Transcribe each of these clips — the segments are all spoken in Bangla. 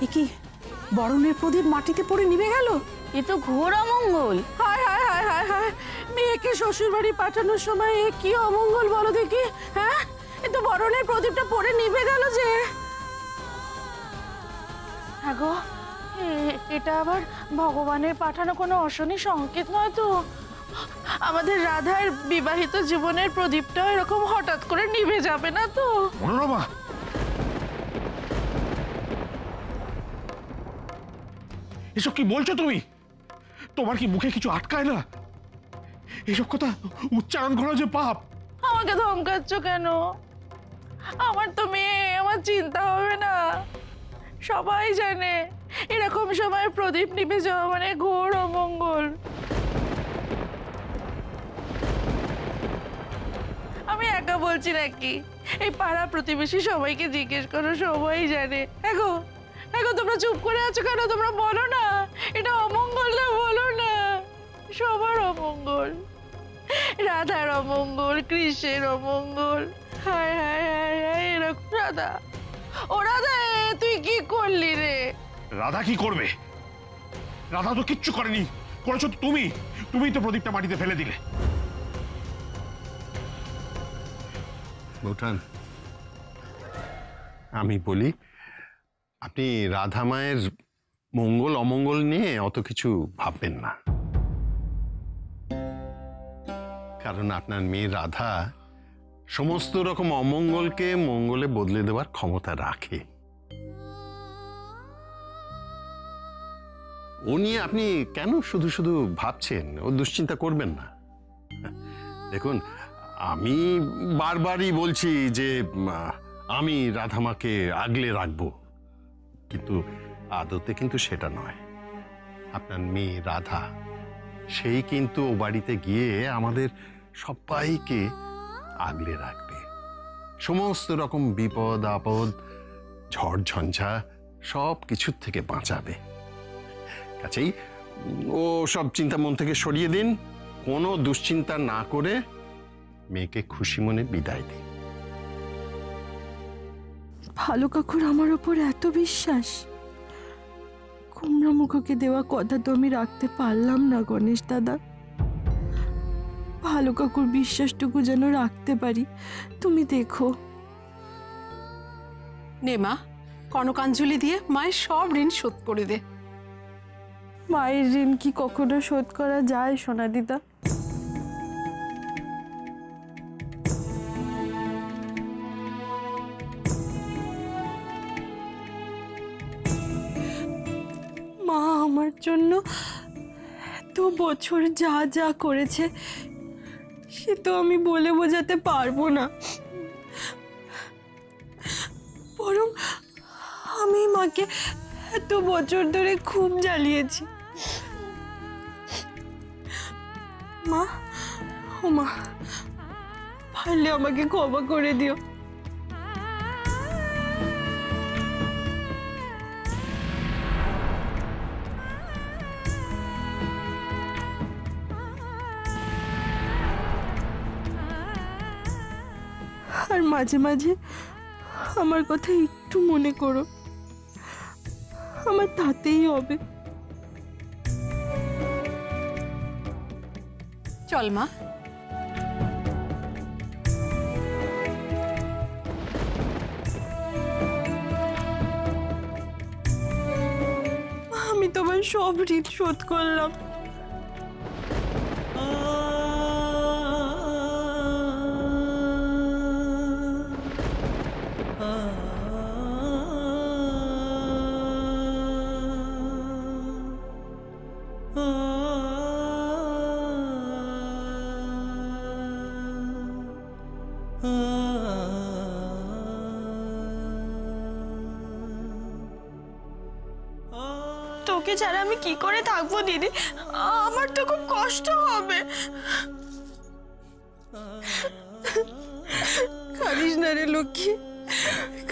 এ কি বরণের প্রদীপ মাটিতে পড়ে নিভে গেল? এ তো ঘোর অমঙ্গল। হায় হায় হায় হায় হায়, মেয়েকে শ্বশুর বাড়ি পাঠানোর সময় এ কি অমঙ্গল বলো দেখি। হ্যাঁ, এ তো বরণের প্রদীপটা পড়ে নিভে গেল যে। হ্যাঁ গো, এটা আবার ভগবানের পাঠানো কোনো অশনি সংকেত নয় তো? আমাদের রাধার বিবাহিত জীবনের প্রদীপটা এরকম হঠাৎ করে নিভে যাবে না তো? মনোরমা, এসব কি বলছো তুমি? তোমার কি মুখে কিছু আটকায় না? এসব কথা উচ্চারণ করা যে পাপ। আমাকে ধমকাচ্ছ কেন? আমার তো মেয়ে, আমার চিন্তা হবে না? সবাই জানে এরকম সময় প্রদীপ নিভে যাওয়া মানে ঘোর অমঙ্গল। আমি একা বলছি নাকি? এই পাড়া প্রতিবেশী সবাইকে জিজ্ঞেস করো, সবাই জানে। এগো এগো, তোমরা চুপ করে আছো কেন? তোমরা বলো না, এটা অমঙ্গল না, বলো না। সবার অমঙ্গল, রাধার অমঙ্গল, কৃষ্ণের অমঙ্গল। হায় হায় হায় হায়, এরকম রাধা, ও রাধা, তুই কি করলি রে? রাধা কি করবে? রাধা তো কিচ্ছু করেনি, করেছো তো তুমি। তুমিই তো প্রদীপটা মাটিতে ফেলে দিলে। বৌঠান, আমি বলি, আপনি রাধা মায়ের মঙ্গল অমঙ্গল নিয়ে অত কিছু ভাববেন না, কারণ আপনার মেয়ে রাধা সমস্ত রকম অমঙ্গলকে মঙ্গলে বদলে দেওয়ার ক্ষমতা রাখে। ও নিয়ে আপনি কেন শুধু শুধু ভাবছেন? ও দুশ্চিন্তা করবেন না। দেখুন, আমি বারবারই বলছি যে আমি রাধামাকে আগলে রাখবো, কিন্তু আদতে কিন্তু সেটা নয়। আপনার মেয়ে রাধা, সেই কিন্তু ও বাড়িতে গিয়ে আমাদের সবাইকে আগলে রাখবে, সমস্ত রকম বিপদ আপদ, ঝড় ঝঞ্ঝা সব কিছুর থেকে বাঁচাবে। কাছেই ও সব চিন্তা মন থেকে সরিয়ে দিন, কোনো দুশ্চিন্তা না করে মেয়েকে খুশি মনে বিদায় দিন। ভালো কাকুর আমার ওপর এত বিশ্বাস, কুমড়া মুখকে দেওয়া কথা তো আমি রাখতে পারলাম না গণেশ দাদা। ভালো কাকুর বিশ্বাসটুকু যেন রাখতে পারি, তুমি দেখো। নে মা, কনকাঞ্জলি দিয়ে মায়ের সব ঋণ শোধ করে দে। মায়ের ঋণ কি কখনো শোধ করা যায় সোনা দিদা? মা আমার জন্য এত বছর যা যা করেছে সে তো আমি বলে বোঝাতে পারবো না, বরং আমি মাকে এত বছর ধরে খুব জ্বালিয়েছি। মা, ও মা, পারলে আমাকে ক্ষমা করে দিও। আর মাঝে মাঝে আমার কথা একটু মনে করো, আমার তাতেই হবে। চল মা। আমি তোমার সব ঋণ শোধ করলাম। তোকে ছাড়া আমি কি করে থাকবো দিদি? আমার তো খুব কষ্ট হবে। কাঁদিস না রে লক্ষ্মী,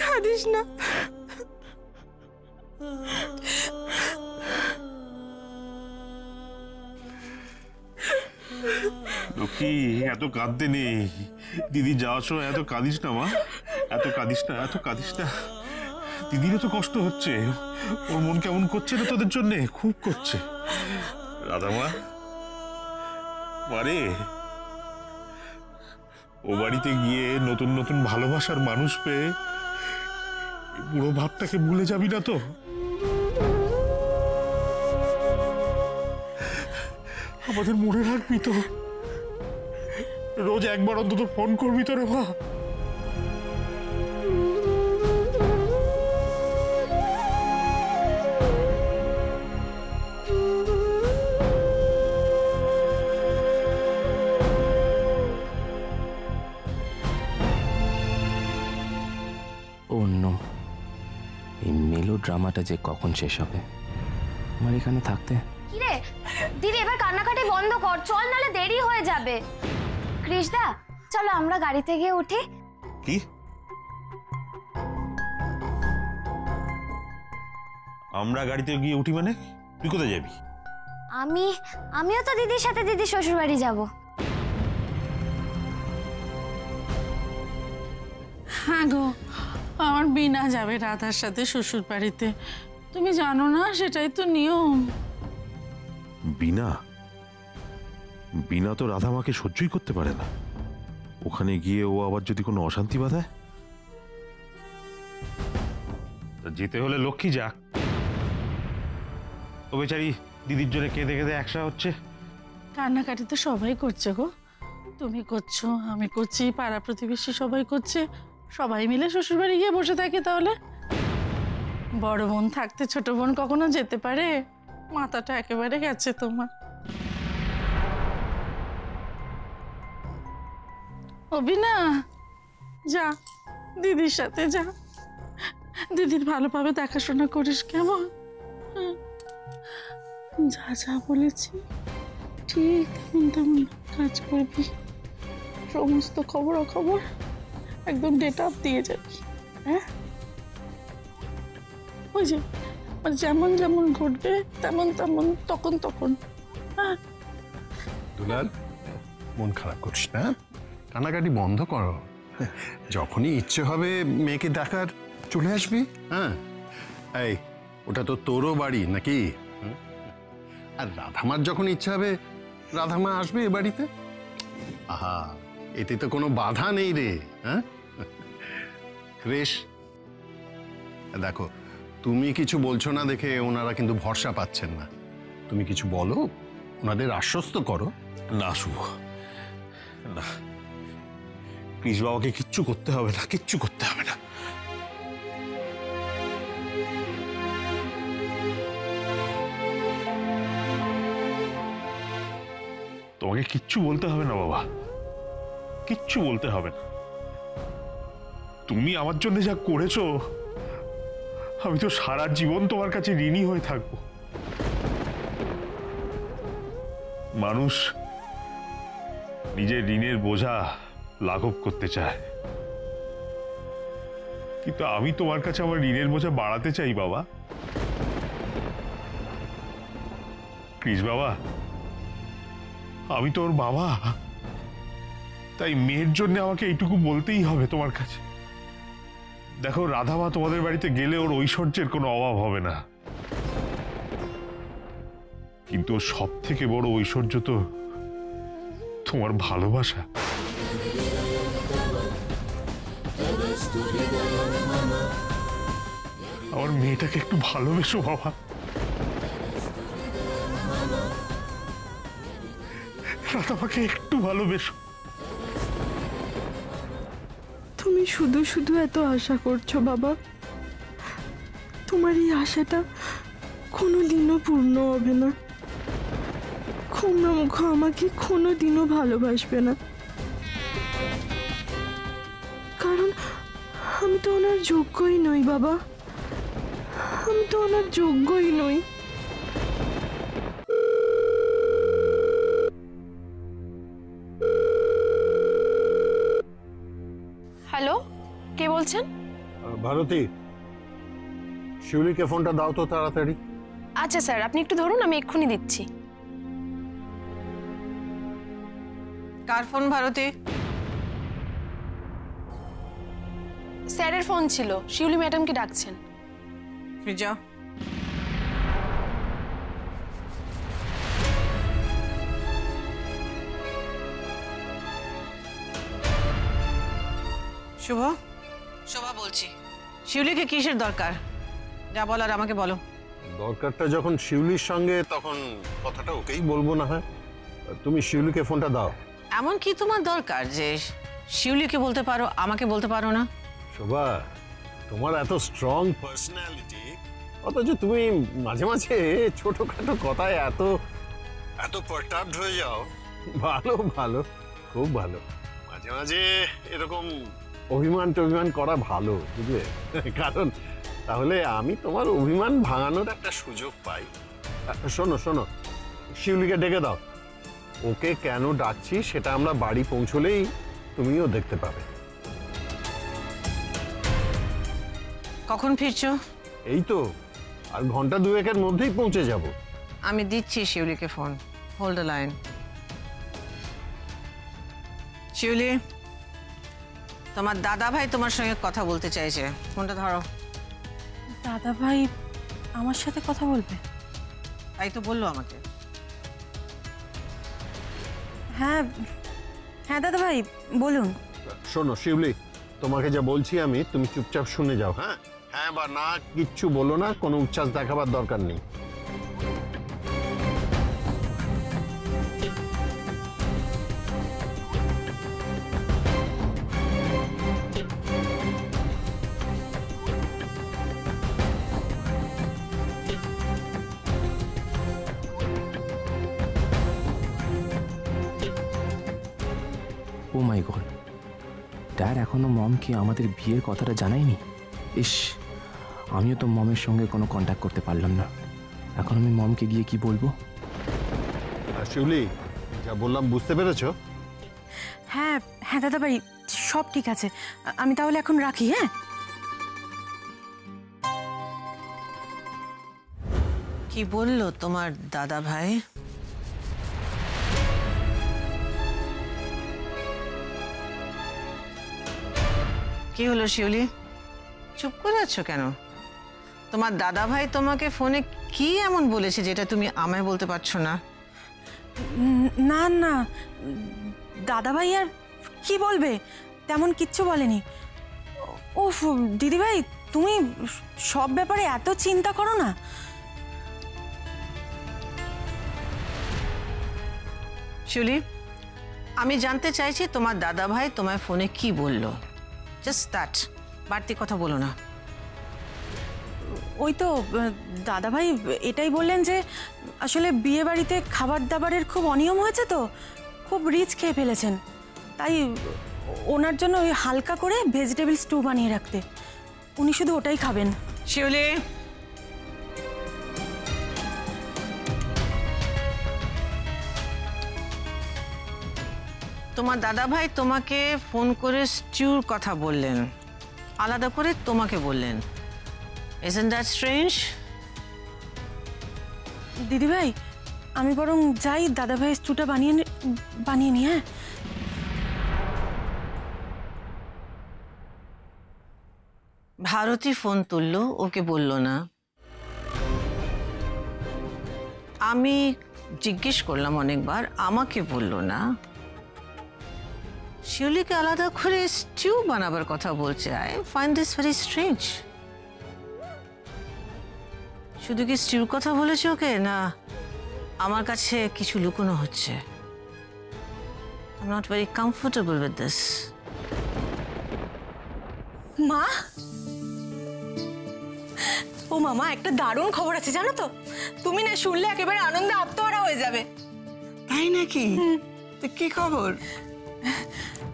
কাঁদিস না। লক্ষ্মী, এত কাঁদতে নেই। দিদি যাওয়ার সময় এত কাঁদিস না মা, এত কাঁদিস না, এত কাঁদিস না। দিদিরও তো কষ্ট হচ্ছে, ওর মন কেমন করছে না তোদের জন্য, খুব করছে। রাধামা মারে, ও বাড়িতে গিয়ে নতুন নতুন ভালোবাসার মানুষ পেয়ে পুরো ভাবটাকে ভুলে যাবি না তো? আমাদের মনে রাখবি তো? রোজ একবার অন্তত ফোন করবি তো রে মা? অন্য এই মেলো ড্রামাটা যে কখন শেষ হবে, আমার এখানে থাকতে। কিরে দিদি, এবার কান্নাকাটি বন্ধ কর, চল নালে দেরি হয়ে যাবে। কৃষ্ণা চলো আমরা গাড়িতে গিয়ে উঠি। কি? আমরা গাড়িতে গিয়ে উঠি মানে? তুই কোথায় যাবি? আমিও তো দিদির সাথে দিদির শ্বশুর বাড়ি যাবো। হ্যাঁ গো, আমার বিনা যাবে রাধার সাথে শ্বশুর বাড়িতে। তুমি জানো না, সেটাই তো নিয়ম। বিনা বিনা তো রাধামাকে সহ্যই করতে পারে না। ওখানে গিয়ে ও আবার যদি কোনো অশান্তি বাঁধায়? যেতে হলে লক্ষ্মী যাক। ও বেচারি দিদির জন্য কেঁদে কেঁদে একসা হচ্ছে। কান্নাকাটি তো সবাই করছে গো, তুমি করছো, আমি করছি, পাড়া প্রতিবেশী সবাই করছে। সবাই মিলে শ্বশুর বাড়ি গিয়ে বসে থাকি তাহলে? বড় বোন থাকতে ছোট বোন কখনো যেতে পারে? মাথাটা একেবারে গেছে তোমার। অবিনা, যা দিদির সাথে যা, দিদির ভালোভাবে দেখাশোনা করিস, কেমন? যা যা বলেছি ঠিক তেমন তেমন কাজ করবি। সমস্ত খবরাখবর একদম ডেট অফ দিয়ে যাবি। হ্যাঁ, ওই যে মানে যেমন যেমন ঘটবে তেমন তেমন তখন তখন। হ্যাঁ দুলাল, মন খারাপ করিস না, কান্নাকাটি বন্ধ করো। যখনই ইচ্ছে হবে মেয়েকে দেখার চলে আসবি। হ্যাঁ, এই ওটা তো তোরও বাড়ি নাকি? আর রাধামার যখন ইচ্ছা হবে রাধামা আসবে এ বাড়িতে। আহা, এতে তো কোনো বাধা নেই রে। হ্যাঁ ক্রেশ, দেখো তুমি কিছু বলছো না দেখে ওনারা কিন্তু ভরসা পাচ্ছেন না। তুমি কিছু বলো, ওনাদের আশ্বস্ত করো। না শুভ, না, কৃষ বাবাকে কিচ্ছু করতে হবে না, কিচ্ছু করতে হবে না। তোমাকে কিচ্ছু বলতে হবে না বাবা, কিচ্ছু বলতে হবে না। তুমি আমার জন্য যা করেছো, আমি তো সারা জীবন তোমার কাছে ঋণী হয়ে থাকবো। মানুষ নিজের ঋণের বোঝা লাঘব করতে চায়, কিন্তু আমি তোমার কাছে আমার ঋণের বোঝা বাড়াতে চাই বাবা। কৃষ বাবা, আমি তোর বাবা, তাই মেয়ের জন্য আমাকে এইটুকু বলতেই হবে তোমার কাছে। দেখো, রাধামা তোমাদের বাড়িতে গেলে ওর ঐশ্বর্যের কোনো অভাব হবে না, কিন্তু ওর সব থেকে বড় ঐশ্বর্য তো তোমার ভালোবাসা। আমার মেয়েটাকে একটু ভালোবেসো বাবা। রাধামাকে একটু ভালোবেসো। তুমি শুধু শুধু এত আশা করছো বাবা। তোমার এই আশাটা কোনোদিনও পূর্ণ হবে না। কুমড়ামুখ আমাকে কোনোদিনও ভালোবাসবে না, কারণ আমি তো ওনার যোগ্যই নই বাবা। আমি তো ওনার যোগ্যই নই। হ্যালো, কে বলছেন? ভারতী, শিউলিকে ফোনটা দাও তো তাড়াতাড়ি। আচ্ছা স্যার, আপনি একটু ধরুন, আমি এক্ষুনি দিচ্ছি। কার ফোন ভারতী? স্যারের ফোন ছিল, শিউলি ম্যাডামকে ডাকছেন। তুমি যাও। শুভ, শোভা বলছি, শিউলিকে কিসের দরকার? যা বলার আমাকে বলো। দরকারটা যখন শিউলির সঙ্গে, তখন কথাটা ওকেই বলবো না হয়। তুমি শিউলিকে ফোনটা দাও। এমন কি তোমার দরকার যে শিউলিকে বলতে পারো, আমাকে বলতে পারো না? শোভা, তোমার এত স্ট্রং পার্সোনালিটি, অথচ তুমি মাঝে মাঝে ছোটখাটো কথায় এত এত পারটার্বড হয়ে যাও। ভালো ভালো, খুব ভালো। মাঝে মাঝে এরকম অভিমান টভিমান করা ভালো, বুঝলে? কারণ তাহলে আমি তোমার অভিমান ভাঙানোর একটা সুযোগ পাই। শোনো শোনো, শিউলিকে ডেকে দাও। ওকে কেন ডাকছি সেটা আমরা বাড়ি পৌঁছলেই তুমিও দেখতে পাবে। কখন ফিরছো? এই তো আর ঘন্টা দুয়েকের মধ্যেই পৌঁছে যাব। আমি দিচ্ছি শিউলিকে phone. Hold the line. Shiuli, তোমার দাদা ভাই তোমার সঙ্গে কথা বলতে চাইছে, ফোনটা ধরো। দাদা ভাই আমার সাথে কথা বলবে? তাই তো বললো আমাকে। হ্যাঁ হ্যাঁ দাদা ভাই বলুন। শোনো শিউলি, তোমাকে যা বলছি আমি, তুমি চুপচাপ শুনে যাও। হ্যাঁ হ্যাঁ বা না কিচ্ছু বলো না, কোনো উচ্ছ্বাস দেখাবার দরকার নেই। ও মাই গড, ড্যাড এখনো মমকে আমাদের বিয়ের কথাটা জানায়নি। ইস, আমিও তো মমের সঙ্গে কোনো কন্ট্যাক্ট করতে পারলাম না। এখন আমি মমকে গিয়ে কি বলবো? শিউলি, যা বললাম বুঝতে পেরেছো? হ্যাঁ হ্যাঁ দাদা ভাই, সব ঠিক আছে। আমি তাহলে এখন রাখি। হ্যাঁ, কি বললো তোমার দাদা ভাই? কি হলো শিউলি, চুপ করে আছো কেন? তোমার দাদা ভাই তোমাকে ফোনে কি এমন বলেছে যেটা তুমি আমায় বলতে পারছো না? না না, দাদা ভাই আর কি বলবে, তেমন কিচ্ছু বলেনি। ওফ দিদিভাই, তুমি সব ব্যাপারে এত চিন্তা করো না। শিউলি, আমি জানতে চাইছি তোমার দাদা ভাই তোমায় ফোনে কি বললো। জাস্ট দ্যাট, বাড়তি কথা বলো না। ওই তো দাদা ভাই এটাই বললেন যে আসলে বিয়ে বাড়িতে খাবার দাবারের খুব অনিয়ম হয়েছে, তো খুব রিচ খেয়ে ফেলেছেন, তাই ওনার জন্য ওই হালকা করে ভেজিটেবল স্টু বানিয়ে রাখতে। উনি শুধু ওটাই খাবেন। শিউলি, তোমার দাদা ভাই তোমাকে ফোন করে স্টিউর কথা বললেন, আলাদা করে তোমাকে বললেন। Isn't that strange? দিদিভাই, আমি বরং যাই দাদা ভাই স্টুটা বানিয়ে নি। হ্যাঁ, ভারতী ফোন তুললো, ওকে বললো না। আমি জিজ্ঞেস করলাম অনেকবার, আমাকে বললো না। শিউলিকে আলাদা করে স্টিউ বানাবার কথা বলছে। I find this very strange. শুধু কি স্টিউর কথা বলেছে ওকে, না আমার কাছে কিছু লুকোনো হচ্ছে? I am not very comfortable with this. মা, ও মামা, একটা দারুণ খবর আছে জানো তো? তুমি না শুনলে একেবারে আনন্দে আত্মহারা হয়ে যাবে। তাই নাকি? তো কি খবর?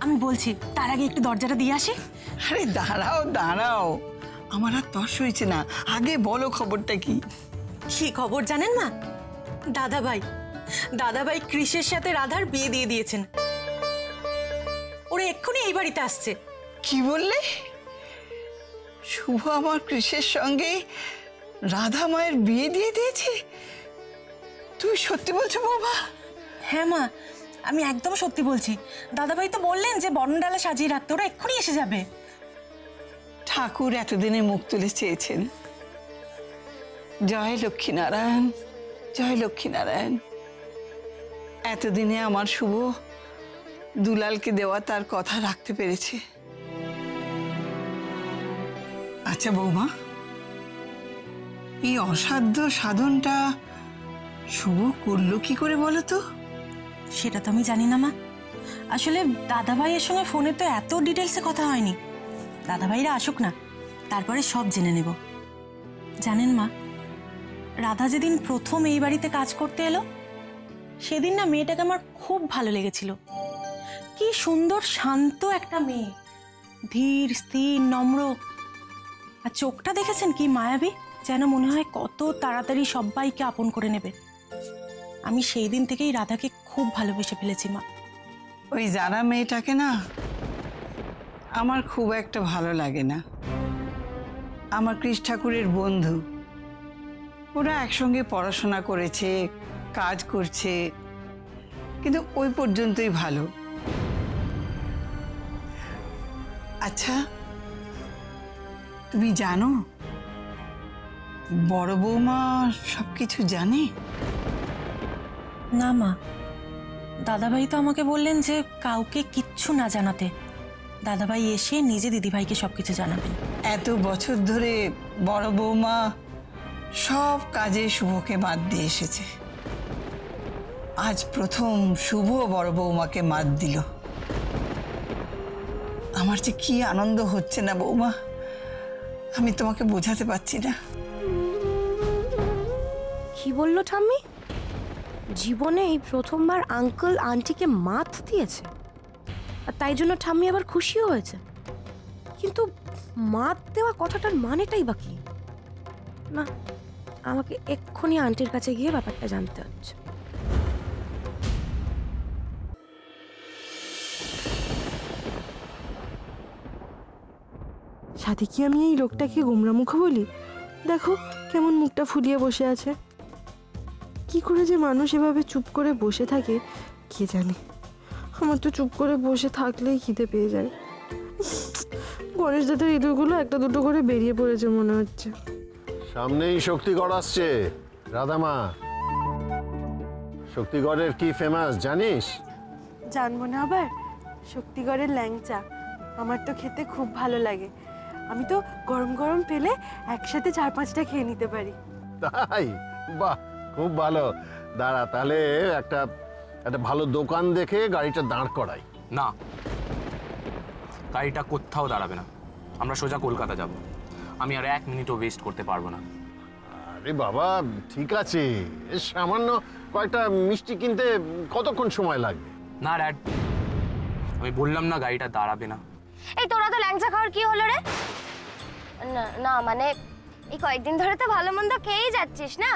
আমি বলছি, তার আগে একটু দরজাটা দিয়ে আসি। আরে দাঁড়াও দাঁড়াও, আমার আর তস হয়েছে না, আগে বলো খবরটা কি? কি খবর জানেন না? দাদা ভাই কৃষের সাথে রাধার বিয়ে দিয়ে দিয়েছেন। ওরা এক্ষুনি এই বাড়িতে আসছে। কি বললে? শুভ আমার কৃষের সঙ্গে রাধা মায়ের বিয়ে দিয়ে দিয়েছে? তুমি সত্যি বলছো বাবা? হ্যাঁ মা, আমি একদম সত্যি বলছি। দাদা ভাই তো বললেন যে বরণডালা সাজিয়ে রাখতে, ওরা এক্ষুনি এসে যাবে। ঠাকুর এতদিনে মুখ তুলে চেয়েছেন, জয় লক্ষ্মীনারায়ণ, জয় লক্ষ্মীনারায়ণ। এতদিনে আমার শুভ দুলালকে দেওয়া তার কথা রাখতে পেরেছে। আচ্ছা বৌমা, এই অসাধ্য সাধনটা শুভ করলো কি করে বলো তো? সেটা তো আমি জানি না মা। আসলে দাদাভাইয়ের সঙ্গে ফোনে তো এত ডিটেলসে কথা হয়নি। দাদাভাইরা আসুক না, তারপরে সব জেনে নেব। জানেন মা, রাধা যেদিন প্রথম এই বাড়িতে কাজ করতে এলো, সেদিন না মেয়েটাকে আমার খুব ভালো লেগেছিল। কি সুন্দর শান্ত একটা মেয়ে, ধীর স্থির নম্র। আর চোখটা দেখেছেন কি মায়াবী, যেন মনে হয় কত তাড়াতাড়ি সবাইকে আপন করে নেবে। আমি সেই দিন থেকেই রাধাকে খুব ভালোবেসে ফেলেছি মা। ওই যারা মেয়েটাকে না আমার খুব একটা ভালো লাগে না। আমার কৃষ ঠাকুরের বন্ধু, ওরা একসঙ্গে পড়াশোনা করেছে, কাজ করছে, কিন্তু ওই পর্যন্তই ভালো। আচ্ছা, তুমি জানো বড় বৌমা সবকিছু জানে? না মা, দাদাভাই তো আমাকে বললেন যে কাউকে কিচ্ছু না জানাতে। দাদাভাই এসে নিজে দিদিভাইকে সবকিছু জানাবেন। এত বছর ধরে বড় বৌমা সব কাজে শুভকে মাত দিয়ে এসেছে। আজ প্রথম শুভ বড় বৌমাকে মাত দিল। আমার যে কি আনন্দ হচ্ছে না বৌমা, আমি তোমাকে বোঝাতে পারছি না। কি বললো ঠাম্মি? জীবনে এই প্রথমবার আঙ্কেল আন্টিকে মাত দিয়েছে, আর তাই জন্য ঠাম্মি আবার খুশিও হয়েছে। কিন্তু মাত দেওয়া কথাটার মানেটাই বা কি? না, আমাকে এক্ষুনি আন্টির কাছে গিয়ে ব্যাপারটা জানতে হচ্ছে। সাথে কি আমি এই লোকটাকে গোমরা মুখ বলি? দেখো কেমন মুখটা ফুলিয়ে বসে আছে। কি করে যে মানুষ এভাবে চুপ করে বসে থাকে কে জানে। আমার তো চুপ করে বসে থাকলেই খিদে পেয়ে যায়। গণেশ দাদার ইঁদুরগুলো একটা দুটো করে বেরিয়ে পড়েছে মনে হচ্ছে। সামনেই শক্তিগড় আসছে রাধামা। শক্তিগড়ের কি ফেমাস জানিস? জানবো না আবার? শক্তিগড়ের ল্যাংচা আমার তো খেতে খুব ভালো লাগে। আমি তো গরম গরম পেলে একসাথে 4-5টা খেয়ে নিতে পারি। তাই? বাহ, খুব ভালো। দাঁড়া, তাহলে একটা ভালো দোকান দেখে গাড়িটা দাঁড় করাই। না, গাড়িটা কোথাও দাঁড়াবে না। আমরা সোজা কলকাতা যাব। আমি আর 1 মিনিটও ওয়েস্ট করতে পারবো না। আরে বাবা, ঠিক আছে, সামান্য কয়েকটা মিষ্টি কিনতে কতক্ষণ সময় লাগবে? না ড্যাড, আমি বললাম না গাড়িটা দাঁড়াবে না। এই তোরা তো ল্যাংচা খাওয়ার কি হলো রে? না না, মানে এই কয়েকদিন ধরে তো ভালো মন্দ খেয়েই যাচ্ছিস না।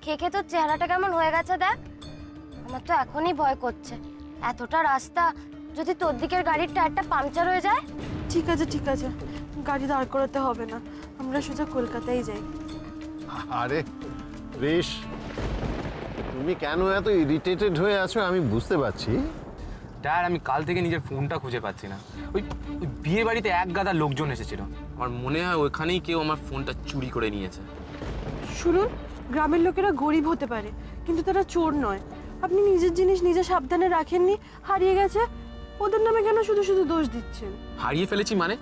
খেয়ে খেয়ে তোর চেহারাটা কেমন হয়ে গেছে দেখ। আমার তো এখনই ভয় করছে, এতটা রাস্তা যদি তোর দিকের গাড়ির টায়ারটা পাংচার হয়ে যায়। ঠিক আছে ঠিক আছে, গাড়ি দাঁড় করাতে হবে না, আমরা সোজা কলকাতায় যাই। আরে রেশ, তুমি কেন এত ইরিটেটেড হয়ে আছো আমি বুঝতে পারছি। ড্যাড, আমি কাল থেকে নিজের ফোনটা খুঁজে পাচ্ছি না। ওই বিয়ে বাড়িতে এক গাদা লোকজন এসেছিল, আমার মনে হয় ওইখানেই কেউ আমার ফোনটা চুরি করে নিয়েছে। শুনুন, গ্রামের লোকেরা গরিব হতে পারে কিন্তু তারা চোর নয়। আপনি নিজের জিনিস নিজে সাবধানে রাখেননি, হারিয়ে গেছে, ওদের নামে কেন শুধু শুধু দোষ দিচ্ছেন? হারিয়ে ফেলেছি মানে?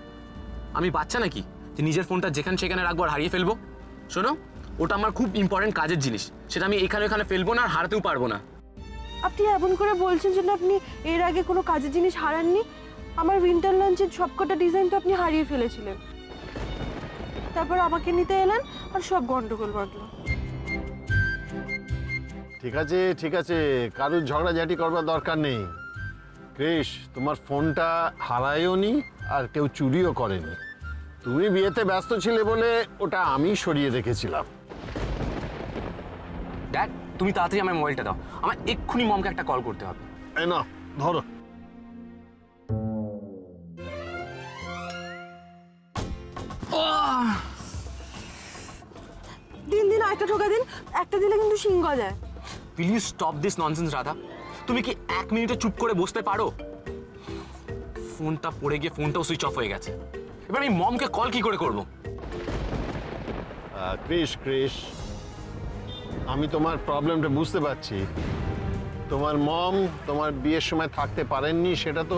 আমি বাচ্চা নাকি যে নিজের ফোনটা যেখানে সেখানে রাখবো আর হারিয়ে ফেলবো? শোনো, ওটা আমার খুব ইম্পর্টেন্ট কাজের জিনিস, সেটা আমি এখানে ওখানে ফেলবো না আর হারাতেও পারবো না। আপনি এমন করে বলছেন যেন আপনি এর আগে কোনো কাজের জিনিস হারাননি। আমার উইন্টার লাঞ্চের সবকটা ডিজাইন তো আপনি হারিয়ে ফেলেছিলেন, তারপর আমাকে নিতে এলেন আর সব গন্ডগোল বাঁধলো। ঠিক আছে ঠিক আছে, কারুর ঝগড়াঝাটি করবার দরকার নেই। কৃষ, তোমার ফোনটা হারায়ওনি আর কেউ চুরিও করেনি। তুমি বিয়েতে ব্যস্ত ছিলে বলে ওটা আমি সরিয়ে রেখেছিলাম। ড্যাড, তুমি তাড়াতাড়ি আমার মোবাইলটা দাও, আমার এক্ষুনি মমকে একটা কল করতে হবে। এই না, ধরো। দিন দিন একটা ঠোকা দিন, একটা দিলে কিন্তু সিং গজায়। Please stop this nonsense Radha. তুমি কি 1 মিনিটে চুপ করে বসতে পারো? ফোনটা পড়ে গিয়ে ফোনটাও সুইচ অফ হয়ে গেছে। এবার আমি মমকে কল কি করে করব? কৃষ কৃষ, আমি তোমার প্রবলেমটা বুঝতে পারছি। তোমার মম তোমার বিয়ের সময় থাকতে পারেননি, সেটা তো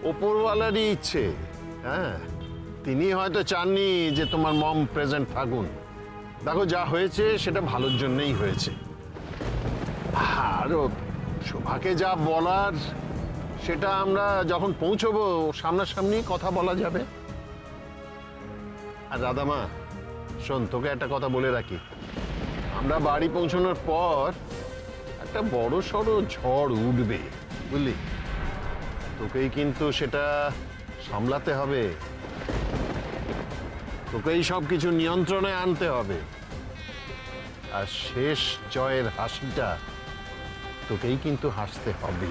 ওপরওয়ালারই ইচ্ছে। হ্যাঁ, তিনি হয়তো চাননি যে তোমার মম প্রেজেন্ট থাকুন। দেখো, যা হয়েছে সেটা ভালোর জন্যই হয়েছে। আর শোভাকে যা বলার সেটা আমরা যখন পৌঁছবো সামনাসামনি কথা বলা যাবে। আর রাধামা, শোন, তোকে একটা কথা বলে রাখি, আমরা বাড়ি পৌঁছানোর পর একটা বড় সড়ো ঝড় উঠবে, বুঝলি? তোকেই কিন্তু সেটা সামলাতে হবে, তোকেই সব কিছু নিয়ন্ত্রণে আনতে হবে। আর শেষ জয়ের হাসিটা তোকেই কিন্তু হাসতে হবে।